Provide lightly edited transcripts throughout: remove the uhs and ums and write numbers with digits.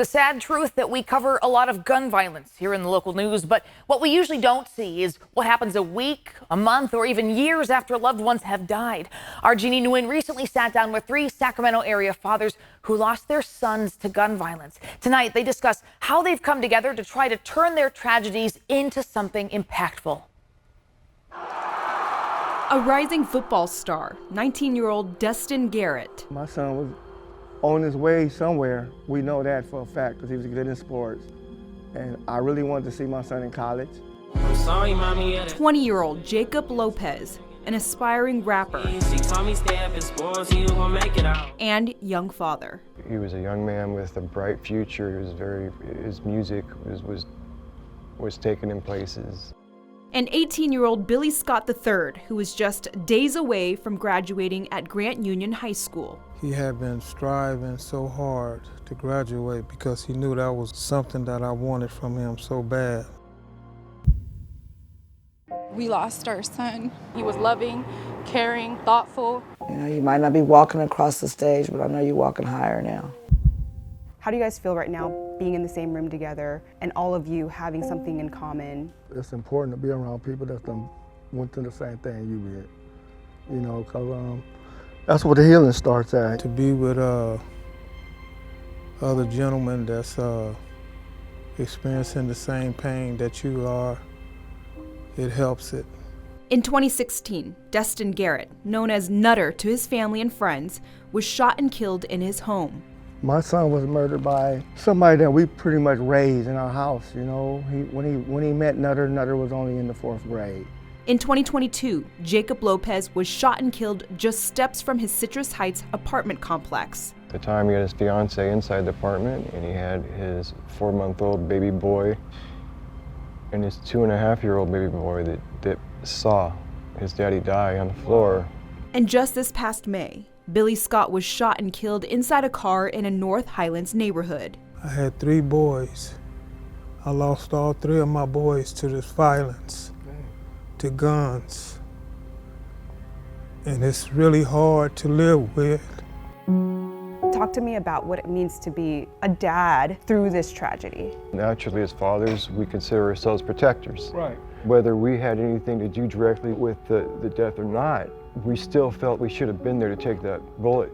the sad truth that we cover a lot of gun violence here in the local news, but what we usually don't see is what happens a week, a month, or even years after loved ones have died. Our Jeannie Nguyen recently sat down with 3 Sacramento area fathers who lost their sons to gun violence. Tonight, they discuss how they've come together to try to turn their tragedies into something impactful. A rising football star, 19-year-old Destin Garrett. My son was on his way somewhere. We know that for a fact because he was good in sports. And I really wanted to see my son in college. 20-year-old Jacob Lopez, an aspiring rapper and young father. He was a young man with a bright future. His music was taken in places. And 18-year-old Billy Scott III, who was just days away from graduating at Grant Union High School. He had been striving so hard to graduate because he knew that was something that I wanted from him so bad. We lost our son. He was loving, caring, thoughtful. You know, you might not be walking across the stage, but I know you're walking higher now. How do you guys feel right now being in the same room together and all of you having something in common? It's important to be around people that went through the same thing you did. You know, because that's where the healing starts at. To be with other gentlemen that's experiencing the same pain that you are, it helps it. In 2016, Destin Garrett, known as Nutter to his family and friends, was shot and killed in his home. My son was murdered by somebody that we pretty much raised in our house, you know. When he met Nutter, Nutter was only in the 4th grade. In 2022, Jacob Lopez was shot and killed just steps from his Citrus Heights apartment complex. At the time, he had his fiancee inside the apartment, and he had his 4-month-old baby boy and his 2.5-year-old baby boy that saw his daddy die on the floor. And just this past May, Billy Scott was shot and killed inside a car in a North Highlands neighborhood. I had 3 boys. I lost all 3 of my boys to this violence, to guns. And it's really hard to live with. Talk to me about what it means to be a dad through this tragedy. Naturally, as fathers, we consider ourselves protectors. Right. Whether we had anything to do directly with the death or not, we still felt we should have been there to take that bullet.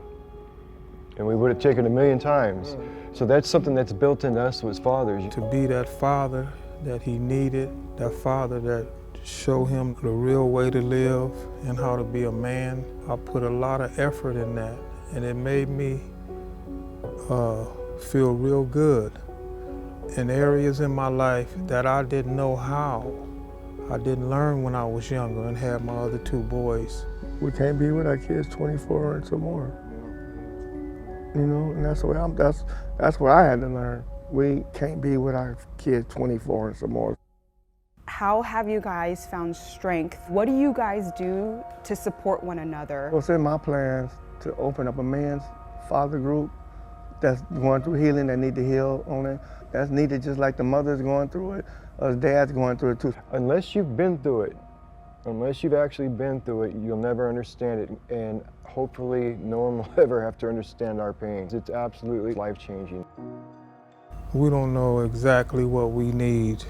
And we would have taken it 1,000,000 times. So that's something that's built into us as fathers. To be that father that he needed, that father that showed him the real way to live and how to be a man, I put a lot of effort in that. And it made me feel real good in areas in my life that I didn't know how. I didn't learn when I was younger and had my other 2 boys. We can't be with our kids 24 and some more. You know, and that's what I had to learn. We can't be with our kids 24 and some more. How have you guys found strength? What do you guys do to support one another? Well, it's in my plans to open up a men's father group that's going through healing, that need to heal on it. That's needed just like the mother's going through it, us dads going through it too. Unless you've been through it, unless you've actually been through it, you'll never understand it. And hopefully no one will ever have to understand our pains. It's absolutely life-changing. We don't know exactly what we need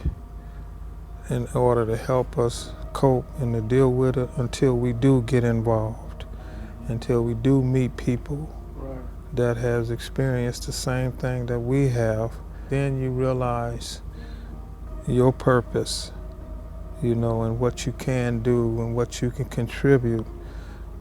in order to help us cope and to deal with it until we do get involved, until we do meet people that has experienced the same thing that we have. Then you realize your purpose, you know, and what you can do and what you can contribute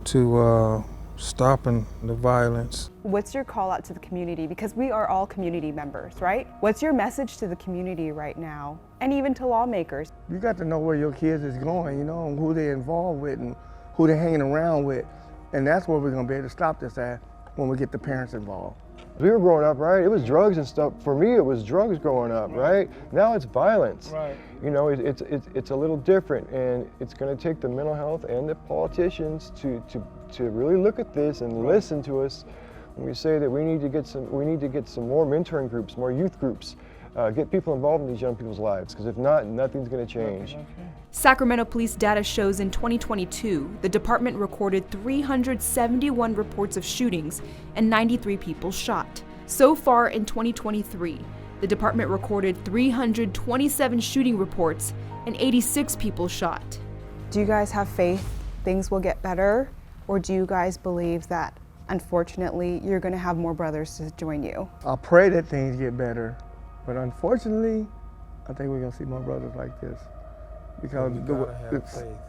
to stopping the violence. What's your call out to the community? Because we are all community members, right? What's your message to the community right now? And even to lawmakers? You got to know where your kids is going, you know, and who they're involved with and who they're hanging around with. And that's where we're gonna be able to stop this at, when we get the parents involved. We were growing up, right? It was drugs and stuff. For me, it was drugs growing up, right? Now it's violence. Right. You know, it's a little different, and it's going to take the mental health and the politicians to really look at this and listen to us when we say that we need to get some more mentoring groups, more youth groups, get people involved in these young people's lives, because if not, nothing's going to change. Sacramento police data shows in 2022, the department recorded 371 reports of shootings and 93 people shot. So far in 2023, the department recorded 327 shooting reports and 86 people shot. Do you guys have faith things will get better? Or do you guys believe that, unfortunately, you're going to have more brothers to join you? I pray that things get better, but unfortunately, I think we're going to see more brothers like this. Because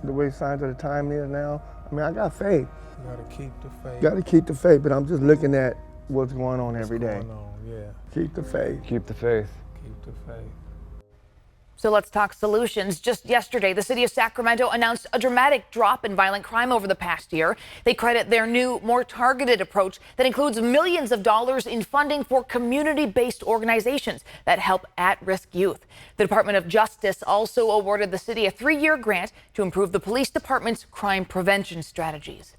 the way signs of the time is now, I mean, I got faith. You gotta keep the faith. Got to keep the faith, but I'm just looking at what's going on every day. Going on, yeah. Keep the faith. Keep the faith. Keep the faith. So let's talk solutions. Just yesterday, the city of Sacramento announced a dramatic drop in violent crime over the past year. They credit their new, more targeted approach that includes millions of dollars in funding for community-based organizations that help at-risk youth. The Department of Justice also awarded the city a 3-year grant to improve the police department's crime prevention strategies.